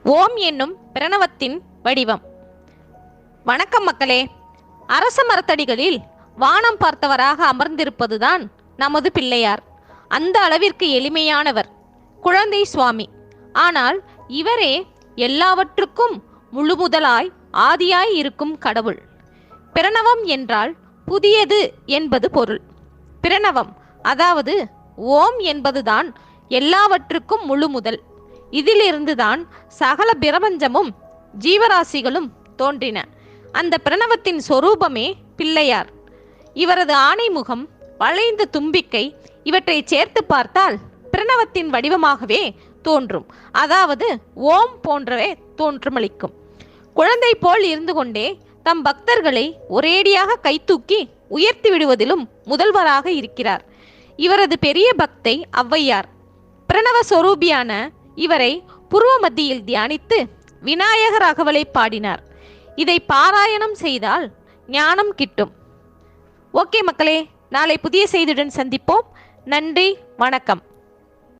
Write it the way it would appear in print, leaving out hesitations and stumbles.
ஓம் என்னும் பிரணவத்தின் வடிவம். வணக்கம் மக்களே. அரச மரத்தடிகளில் வானம் பார்த்தவராக அமர்ந்திருப்பதுதான் நமது பிள்ளையார். அந்த அளவிற்கு எளிமையானவர், குழந்தை சுவாமி. ஆனால் இவரே எல்லாவற்றுக்கும் முழுமுதலாய் ஆதியாய் இருக்கும் கடவுள். பிரணவம் என்றால் புதியது என்பது பொருள். பிரணவம் அதாவது ஓம் என்பதுதான் எல்லாவற்றுக்கும் முழுமுதல். இதிலிருந்துதான் சகல பிரபஞ்சமும் ஜீவராசிகளும் தோன்றின. அந்த பிரணவத்தின் சொரூபமே பிள்ளையார். இவரது ஆணைமுகம், வளைந்த தும்பிக்கை இவற்றை சேர்த்து பார்த்தால் பிரணவத்தின் வடிவமாகவே தோன்றும். அதாவது ஓம் போன்றவே தோற்றமளிக்கும். குழந்தை போல் இருந்து கொண்டே தம் பக்தர்களை ஒரேடியாக கைதூக்கி உயர்த்தி விடுவதிலும் முதல்வராக இருக்கிறார். இவரது பெரிய பக்தை ஔவையார். பிரணவ சொரூபியான இவரை புருவ மத்தியில் தியானித்து விநாயகர் அகவலை பாடினார். இதை பாராயணம் செய்தால் ஞானம் கிட்டும். ஓகே மக்களே, நாளை புதிய செய்தியுடன் சந்திப்போம். நன்றி, வணக்கம்.